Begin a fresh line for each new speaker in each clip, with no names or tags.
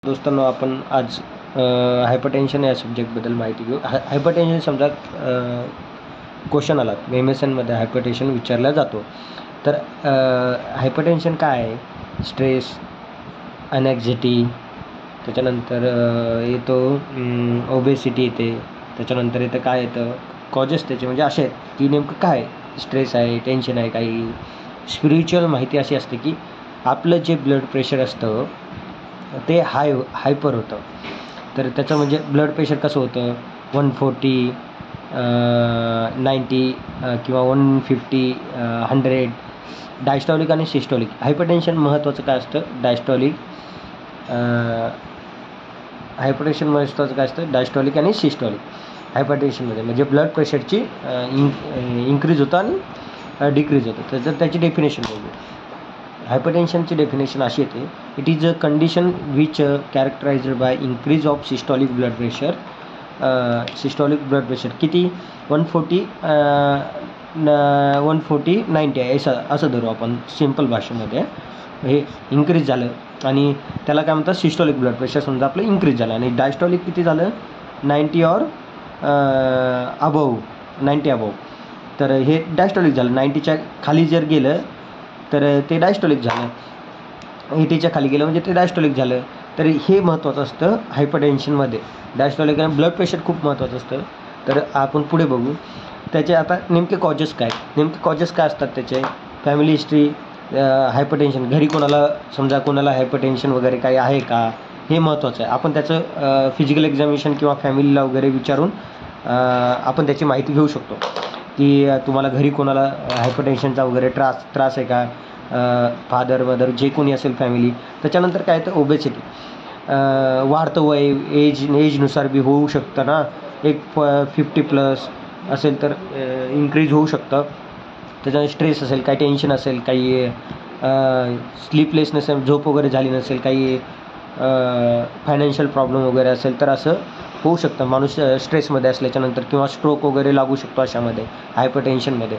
दोस्तांनो, आपण आज हायपरटेन्शन या सब्जेक्टबद्दल माहिती घेऊ. हायपरटेन्शन समजा क्वेश्चन आला MSNमध्ये हायपरटेन्शन विचारला जातो. तर हायपरटेन्शन काय आहे? स्ट्रेस, अनॅक्झिटी, त्याच्यानंतर येतो ओबेसिटी येते, त्याच्यानंतर येतं काय येतं कॉजेस त्याचे, म्हणजे असे आहेत की नेमकं काय स्ट्रेस आहे, टेन्शन आहे. काही स्पिरिच्युअल माहिती अशी असते की आपलं जे ब्लड प्रेशर असतं ते हायपर होतं. तर त्याचं म्हणजे ब्लड प्रेशर कसं होतं 140, 90 किंवा 150, 100. डायस्टॉलिक आणि सिस्टॉलिक. हायपरटेन्शन महत्त्वाचं काय असतं? हायपरटेन्शन महत्त्वाचं काय असतं? डायस्टॉलिक आणि सिस्टॉलिक. हायपरटेन्शनमध्ये म्हणजे ब्लड प्रेशरची इन्क्रीज होतं आणि डिक्रीज होतं. तर त्याची डेफिनेशन बघू. हायपरटेन्शनची डेफिनेशन अशी येते: it is a condition which कॅरेक्टराइज्ड by increase of systolic blood pressure. Systolic blood pressure किती? 140, 90 आहे असं धरू आपण सिम्पल भाषेमध्ये. हे इन्क्रीज झालं आणि त्याला काय म्हणतात? सिस्टॉलिक ब्लड प्रेशर समजा आपलं इन्क्रीज झालं. आणि डायस्टॉलिक किती झालं? 90 और अबव, 90 अबव. तर हे डायस्टॉलिक झालं. 90च्या खाली जर गेलं तर ते डायस्टॉलिक झालं. 80च्या खाली गेलं म्हणजे ते डायस्टॉलिक झालं. तर हे महत्त्वाचं असतं हायपरटेन्शनमध्ये. डायस्टॉलिक आणि ब्लड प्रेशर खूप महत्त्वाचं असतं. तर आपण पुढे बघू त्याचे. आता नेमके कॉजेस काय? नेमके कॉजेस काय असतात त्याचे? फॅमिली हिस्ट्री, हायपरटेन्शन, घरी कोणाला हायपरटेन्शन वगैरे काही आहे का, हे महत्त्वाचं आहे. आपण त्याचं फिजिकल एक्झामिनेशन किंवा फॅमिलीला वगैरे विचारून आपण त्याची माहिती घेऊ शकतो की तुम्हाला घरी कोणाला हायपरटेन्शनचा वगैरे त्रास आहे का, फादर मदर जे कोणी असेल फॅमिली. त्याच्यानंतर काय येतं? ओबेसिटी. वाढतं वय, एजनुसार बी होऊ शकतं ना. एक 50+ असेल तर इन्क्रीज होऊ शकतं. त्याच्यानंतर स्ट्रेस असेल, काही टेन्शन असेल, काही स्लीपलेसनेस, झोप वगैरे झाली नसेल, काही फायनान्शियल प्रॉब्लेम वगैरे असेल तर असं होऊ शकतं माणूस स्ट्रेसमध्ये असल्याच्यानंतर, किंवा स्ट्रोक वगैरे लागू शकतो अशामध्ये हायपरटेन्शनमध्ये.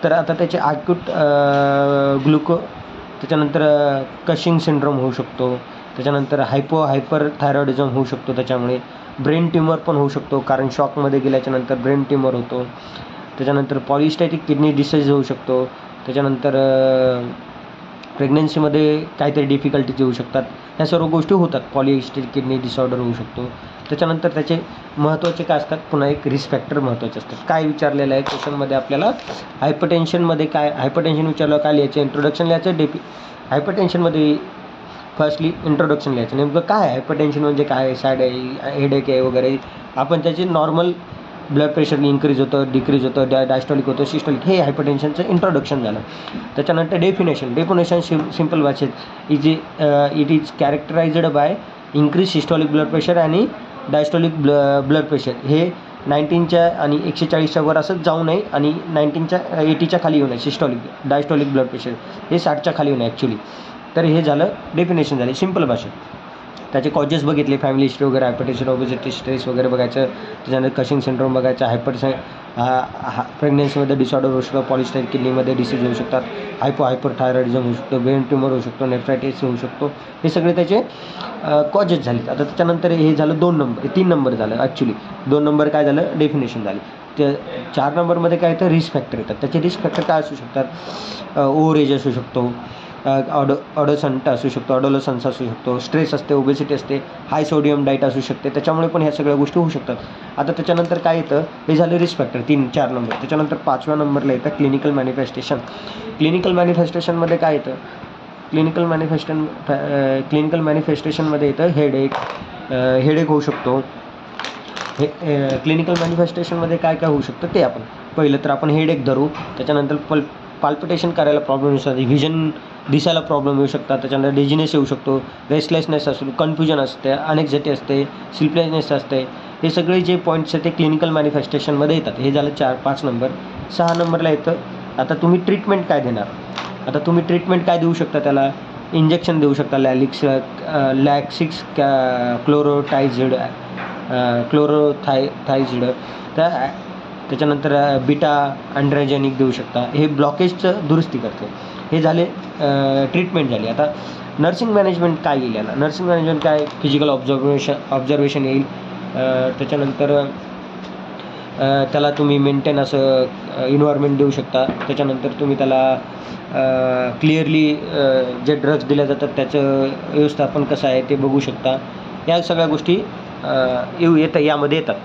तर आता त्याचे अक्यूट त्याच्यानंतर कशिंग सिंड्रोम होऊ शकतो. त्याच्यानंतर हायपर थायरॉइडिझम होऊ शकतो. त्याच्यामुळे ब्रेन ट्यूमर पण होऊ शकतो, कारण शॉकमध्ये गेल्याच्यानंतर ब्रेन ट्यूमर होतो. त्याच्यानंतर पॉलिस्टॅटिक किडनी डिसीज होऊ शकतो. त्याच्यानंतर प्रेग्नन्सीमध्ये काहीतरी डिफिकल्टीज येऊ शकतात. ह्या सर्व गोष्टी होतात. पॉलिस्टॅटिक किडनी डिसऑर्डर होऊ शकतो. त्याच्यानंतर त्याचे महत्त्वाचे काय असतात? पुन्हा एक रिस्क फॅक्टर महत्त्वाचे असतात. काय विचारलेलं आहे क्वेश्चनमध्ये आपल्याला? हायपरटेन्शनमध्ये काय? हायपरटेन्शन विचारलं काय लिहायचं? इंट्रोडक्शन लिहायचं. हायपरटेन्शनमध्ये फर्स्टली इंट्रोडक्शन लिहायचं. नेमकं काय हायपरटेन्शन म्हणजे काय? साईड आहे, हेडेक आहे वगैरे. आपण त्याचे नॉर्मल ब्लड प्रेशर इन्क्रीज होतं, डिक्रीज होतं, डायस्टॉलिक होतं, सिस्टॉलिक, हे हायपरटेन्शनचं इंट्रोडक्शन झालं. त्याच्यानंतर डेफिनेशन सिम्पल भाषेत it is characterized by increase systolic blood pressure आणि डायस्टॉलिक ब्लड प्रेशर. हे 90च्या आणि 140च्या वर असंच जाऊ नये आणि 80च्या खाली येऊ नये. डायस्टॉलिक ब्लड प्रेशर हे 60च्या खाली येऊ नये ॲक्च्युली. तर हे झालं डेफिनेशन झाले सिम्पल भाषेत. त्याचे कॉजेस बघितले, फॅमिली हिस्ट्री वगैरे, हायपरटेन्शन, ओबेसिटी, स्ट्रेस वगैरे बघायचं. त्याच्यानंतर कशिंग सिंड्रोम बघायचं. प्रेग्नन्सीमध्ये डिसऑर्डर होऊ शकतो, पॉलिस्टॅटिक किडनीमध्ये डिसीज होऊ शकतात, हायपर थायरॉइडिझम होऊ शकतो, ब्रेन ट्यूमर होऊ शकतो, नेफ्रायटिस होऊ शकतो. हे सगळे त्याचे कॉजेस झाले. आता त्याच्यानंतर हे झालं 3 नंबर झालं ॲक्च्युली. 2 नंबर काय झालं? डेफिनेशन झाली. ते 4 नंबरमध्ये काय येतं? रिस्क फॅक्टर येतात. त्याचे रिस्क फॅक्टर काय असू शकतात? ओव्हर एज असू शकतो, ऑडोसन्स असू शकतो, स्ट्रेस असते, ओबेसिटी असते, हाय सोडियम डाईट असू शकते. त्याच्यामुळे पण ह्या सगळ्या गोष्टी होऊ शकतात. आता त्याच्यानंतर काय येतं? हे झालं रिस्क फॅक्टर 3-4 नंबर. त्याच्यानंतर 5व्या नंबरला येतं क्लिनिकल मॅनिफेस्टेशन. क्लिनिकल मॅनिफेस्टेशनमध्ये काय येतं? क्लिनिकल मॅनिफेस्टेशनमध्ये येतं हेडेक होऊ शकतो. हे क्लिनिकल मॅनिफेस्टेशनमध्ये काय काय होऊ शकतं ते आपण पहिलं तर आपण हेडेक धरू. त्याच्यानंतर पाल्पिटेशन करायला प्रॉब्लेम येऊ शकतात, व्हिजन दिसायला प्रॉब्लेम येऊ शकतात, त्याच्यानंतर डिझिनेस येऊ शकतो, रेस्टलेसनेस असतो, कन्फ्युजन असते, अनॅक्झायटी असते, स्लीपलेसनेस असते. हे सगळे जे पॉईंट्स आहेत ते क्लिनिकल मॅनिफेस्टेशनमध्ये येतात. हे झालं 5 नंबर. 6 नंबरला येतं आता तुम्ही ट्रीटमेंट काय देणार. आता तुम्ही ट्रीटमेंट काय देऊ शकता? त्याला इंजेक्शन देऊ शकता. लॅक्सिक्स क्लोरोथायझिड. त्याच्यानंतर बीटा अँड्रोजेनिक देऊ शकता. हे ब्लॉकेजचं दुरुस्ती करते. हे झाले ट्रीटमेंट झाली. आता नर्सिंग मॅनेजमेंट काय येईल याला? नर्सिंग मॅनेजमेंट काय? फिजिकल ऑब्झर्वेशन येईल. त्याच्यानंतर त्याला तुम्ही मेंटेन असं इन्व्हायरमेंट देऊ शकता. त्याच्यानंतर तुम्ही त्याला क्लिअरली जे ड्रग्ज दिल्या जातात त्याचं व्यवस्थापन कसं आहे ते बघू शकता. या सगळ्या गोष्टी यामध्ये येतात.